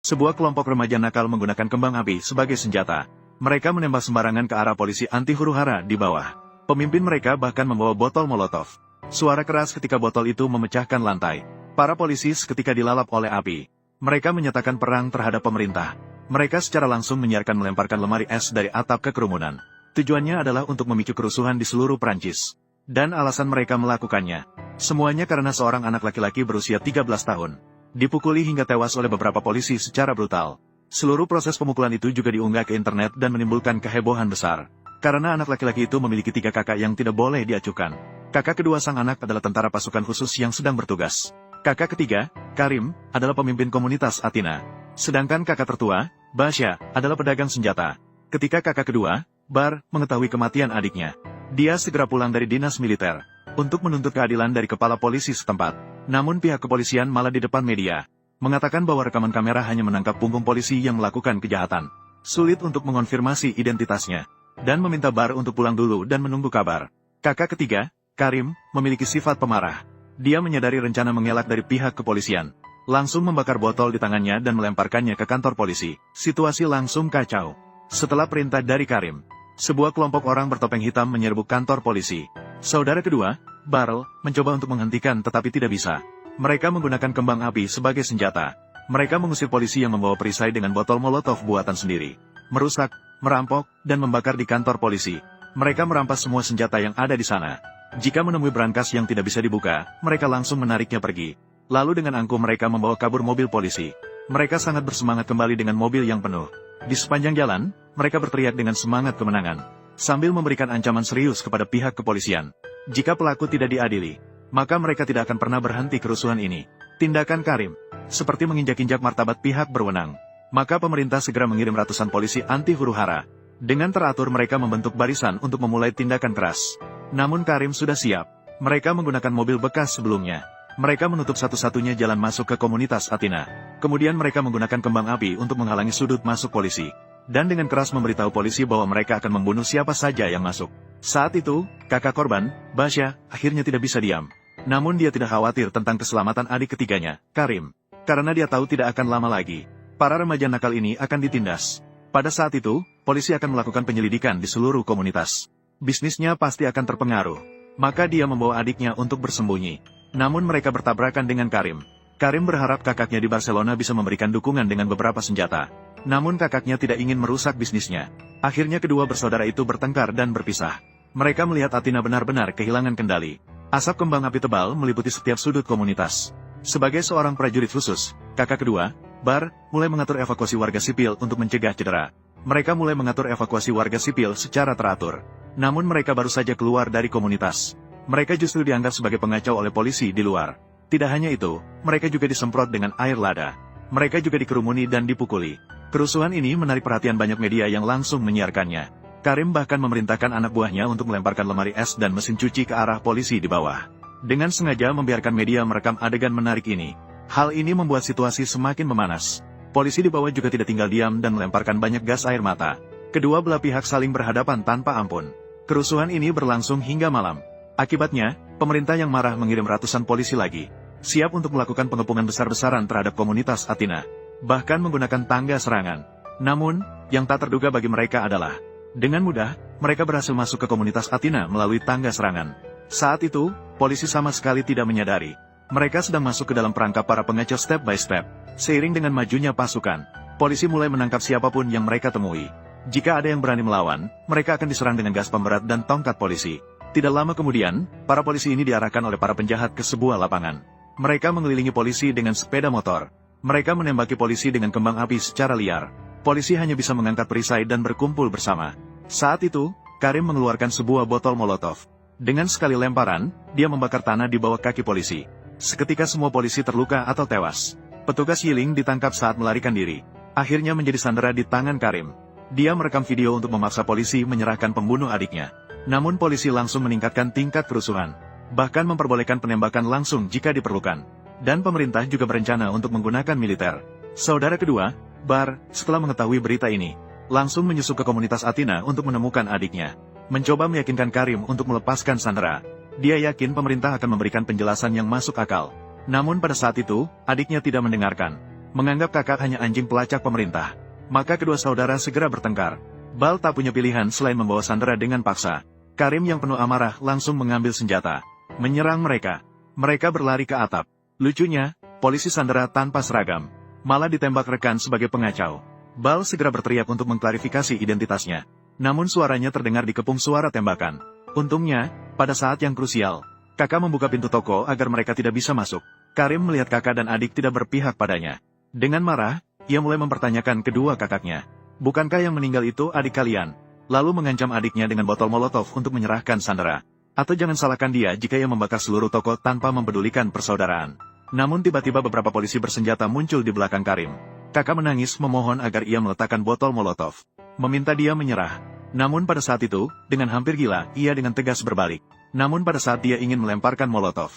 Sebuah kelompok remaja nakal menggunakan kembang api sebagai senjata. Mereka menembak sembarangan ke arah polisi anti huru-hara di bawah. Pemimpin mereka bahkan membawa botol molotov. Suara keras ketika botol itu memecahkan lantai. Para polisi seketika dilalap oleh api. Mereka menyatakan perang terhadap pemerintah. Mereka secara langsung menyiarkan melemparkan lemari es dari atap ke kerumunan. Tujuannya adalah untuk memicu kerusuhan di seluruh Prancis. Dan alasan mereka melakukannya. Semuanya karena seorang anak laki-laki berusia 13 tahun. Dipukuli hingga tewas oleh beberapa polisi secara brutal. Seluruh proses pemukulan itu juga diunggah ke internet dan menimbulkan kehebohan besar. Karena anak laki-laki itu memiliki 3 kakak yang tidak boleh diacuhkan. Kakak kedua sang anak adalah tentara pasukan khusus yang sedang bertugas. Kakak ketiga, Karim, adalah pemimpin komunitas Athina. Sedangkan kakak tertua, Basya, adalah pedagang senjata. Ketika kakak kedua, Bar, mengetahui kematian adiknya, dia segera pulang dari dinas militer untuk menuntut keadilan dari kepala polisi setempat. Namun pihak kepolisian malah di depan media mengatakan bahwa rekaman kamera hanya menangkap punggung polisi yang melakukan kejahatan. Sulit untuk mengonfirmasi identitasnya, dan meminta Bar untuk pulang dulu dan menunggu kabar. Kakak ketiga, Karim, memiliki sifat pemarah. Dia menyadari rencana mengelak dari pihak kepolisian. Langsung membakar botol di tangannya dan melemparkannya ke kantor polisi. Situasi langsung kacau. Setelah perintah dari Karim, sebuah kelompok orang bertopeng hitam menyerbu kantor polisi. Saudara kedua, Barl, mencoba untuk menghentikan tetapi tidak bisa. Mereka menggunakan kembang api sebagai senjata. Mereka mengusir polisi yang membawa perisai dengan botol molotov buatan sendiri. Merusak, merampok, dan membakar di kantor polisi. Mereka merampas semua senjata yang ada di sana. Jika menemui brankas yang tidak bisa dibuka, mereka langsung menariknya pergi. Lalu dengan angkuh mereka membawa kabur mobil polisi. Mereka sangat bersemangat kembali dengan mobil yang penuh. Di sepanjang jalan, mereka berteriak dengan semangat kemenangan, sambil memberikan ancaman serius kepada pihak kepolisian. Jika pelaku tidak diadili, maka mereka tidak akan pernah berhenti kerusuhan ini. Tindakan Karim seperti menginjak-injak martabat pihak berwenang. Maka pemerintah segera mengirim ratusan polisi anti huru-hara. Dengan teratur mereka membentuk barisan untuk memulai tindakan keras. Namun Karim sudah siap. Mereka menggunakan mobil bekas sebelumnya. Mereka menutup satu-satunya jalan masuk ke komunitas Athina. Kemudian mereka menggunakan kembang api untuk menghalangi sudut masuk polisi. Dan dengan keras memberitahu polisi bahwa mereka akan membunuh siapa saja yang masuk. Saat itu, kakak korban, Basya, akhirnya tidak bisa diam. Namun dia tidak khawatir tentang keselamatan adik ketiganya, Karim. Karena dia tahu tidak akan lama lagi para remaja nakal ini akan ditindas. Pada saat itu, polisi akan melakukan penyelidikan di seluruh komunitas. Bisnisnya pasti akan terpengaruh. Maka dia membawa adiknya untuk bersembunyi. Namun mereka bertabrakan dengan Karim. Karim berharap kakaknya di Barcelona bisa memberikan dukungan dengan beberapa senjata. Namun kakaknya tidak ingin merusak bisnisnya. Akhirnya kedua bersaudara itu bertengkar dan berpisah. Mereka melihat Athina benar-benar kehilangan kendali. Asap kembang api tebal meliputi setiap sudut komunitas. Sebagai seorang prajurit khusus, kakak kedua, Bar, mulai mengatur evakuasi warga sipil untuk mencegah cedera. Mereka mulai mengatur evakuasi warga sipil secara teratur. Namun mereka baru saja keluar dari komunitas. Mereka justru dianggap sebagai pengacau oleh polisi di luar. Tidak hanya itu, mereka juga disemprot dengan air lada. Mereka juga dikerumuni dan dipukuli. Kerusuhan ini menarik perhatian banyak media yang langsung menyiarkannya. Karim bahkan memerintahkan anak buahnya untuk melemparkan lemari es dan mesin cuci ke arah polisi di bawah. Dengan sengaja membiarkan media merekam adegan menarik ini. Hal ini membuat situasi semakin memanas. Polisi di bawah juga tidak tinggal diam dan melemparkan banyak gas air mata. Kedua belah pihak saling berhadapan tanpa ampun. Kerusuhan ini berlangsung hingga malam. Akibatnya, pemerintah yang marah mengirim ratusan polisi lagi, siap untuk melakukan pengepungan besar-besaran terhadap komunitas Athina, bahkan menggunakan tangga serangan. Namun, yang tak terduga bagi mereka adalah, dengan mudah, mereka berhasil masuk ke komunitas Athina melalui tangga serangan. Saat itu, polisi sama sekali tidak menyadari. Mereka sedang masuk ke dalam perangkap para pengacau step by step. Seiring dengan majunya pasukan, polisi mulai menangkap siapapun yang mereka temui. Jika ada yang berani melawan, mereka akan diserang dengan gas pemberat dan tongkat polisi. Tidak lama kemudian, para polisi ini diarahkan oleh para penjahat ke sebuah lapangan. Mereka mengelilingi polisi dengan sepeda motor. Mereka menembaki polisi dengan kembang api secara liar. Polisi hanya bisa mengangkat perisai dan berkumpul bersama. Saat itu, Karim mengeluarkan sebuah botol molotov. Dengan sekali lemparan, dia membakar tanah di bawah kaki polisi. Seketika semua polisi terluka atau tewas. Petugas Yiling ditangkap saat melarikan diri. Akhirnya menjadi sandera di tangan Karim. Dia merekam video untuk memaksa polisi menyerahkan pembunuh adiknya. Namun polisi langsung meningkatkan tingkat kerusuhan. Bahkan memperbolehkan penembakan langsung jika diperlukan. Dan pemerintah juga berencana untuk menggunakan militer. Saudara kedua, Bar, setelah mengetahui berita ini, langsung menyusup ke komunitas Athina untuk menemukan adiknya. Mencoba meyakinkan Karim untuk melepaskan sandera. Dia yakin pemerintah akan memberikan penjelasan yang masuk akal. Namun pada saat itu, adiknya tidak mendengarkan. menganggap kakak hanya anjing pelacak pemerintah. Maka kedua saudara segera bertengkar. Bal tak punya pilihan selain membawa Sandra dengan paksa. Karim yang penuh amarah langsung mengambil senjata, menyerang mereka. Mereka berlari ke atap. Lucunya, polisi Sandra tanpa seragam, malah ditembak rekan sebagai pengacau. Bal segera berteriak untuk mengklarifikasi identitasnya. Namun suaranya terdengar dikepung suara tembakan. Untungnya, pada saat yang krusial, kakak membuka pintu toko agar mereka tidak bisa masuk. Karim melihat kakak dan adik tidak berpihak padanya. Dengan marah, ia mulai mempertanyakan kedua kakaknya. Bukankah yang meninggal itu adik kalian? Lalu mengancam adiknya dengan botol molotov untuk menyerahkan Sandra. Atau jangan salahkan dia jika ia membakar seluruh toko tanpa mempedulikan persaudaraan. Namun tiba-tiba beberapa polisi bersenjata muncul di belakang Karim. Kakak menangis memohon agar ia meletakkan botol molotov, meminta dia menyerah. Namun pada saat itu, dengan hampir gila, ia dengan tegas berbalik. Namun pada saat dia ingin melemparkan molotov.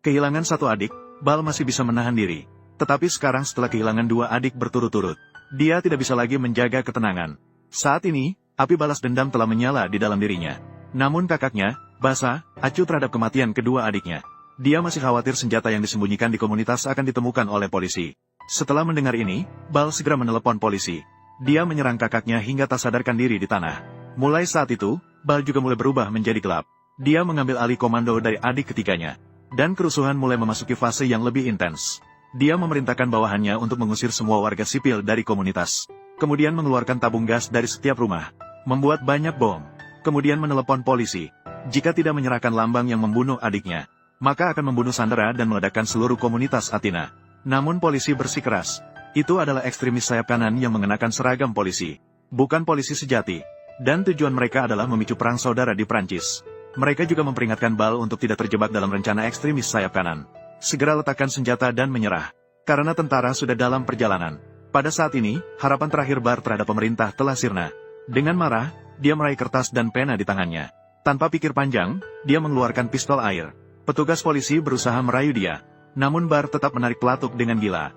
Kehilangan satu adik, Bal masih bisa menahan diri. Tetapi sekarang setelah kehilangan dua adik berturut-turut, dia tidak bisa lagi menjaga ketenangan. Saat ini, api balas dendam telah menyala di dalam dirinya. Namun kakaknya, Basa, acuh terhadap kematian kedua adiknya. Dia masih khawatir senjata yang disembunyikan di komunitas akan ditemukan oleh polisi. Setelah mendengar ini, Bal segera menelepon polisi. Dia menyerang kakaknya hingga tak sadarkan diri di tanah. Mulai saat itu, Bal juga mulai berubah menjadi gelap. Dia mengambil alih komando dari adik ketiganya. Dan kerusuhan mulai memasuki fase yang lebih intens. Dia memerintahkan bawahannya untuk mengusir semua warga sipil dari komunitas. Kemudian mengeluarkan tabung gas dari setiap rumah. Membuat banyak bom. Kemudian menelepon polisi. Jika tidak menyerahkan lambang yang membunuh adiknya, maka akan membunuh Sandra dan meledakkan seluruh komunitas Athena. Namun polisi bersikeras. Itu adalah ekstremis sayap kanan yang mengenakan seragam polisi. Bukan polisi sejati. Dan tujuan mereka adalah memicu perang saudara di Prancis. Mereka juga memperingatkan Bal untuk tidak terjebak dalam rencana ekstremis sayap kanan. Segera letakkan senjata dan menyerah. Karena tentara sudah dalam perjalanan. Pada saat ini, harapan terakhir Bar terhadap pemerintah telah sirna. Dengan marah, dia meraih kertas dan pena di tangannya. Tanpa pikir panjang, dia mengeluarkan pistol air. Petugas polisi berusaha merayu dia. Namun Bar tetap menarik pelatuk dengan gila.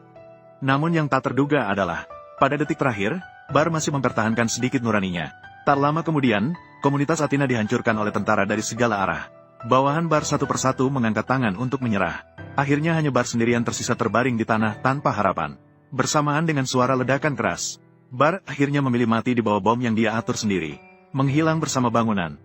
Namun yang tak terduga adalah, pada detik terakhir, Bar masih mempertahankan sedikit nuraninya. Tak lama kemudian, komunitas Athena dihancurkan oleh tentara dari segala arah. Bawahan Bar satu persatu mengangkat tangan untuk menyerah. Akhirnya hanya Bar sendirian tersisa terbaring di tanah tanpa harapan. Bersamaan dengan suara ledakan keras, Bar akhirnya memilih mati di bawah bom yang dia atur sendiri. Menghilang bersama bangunan.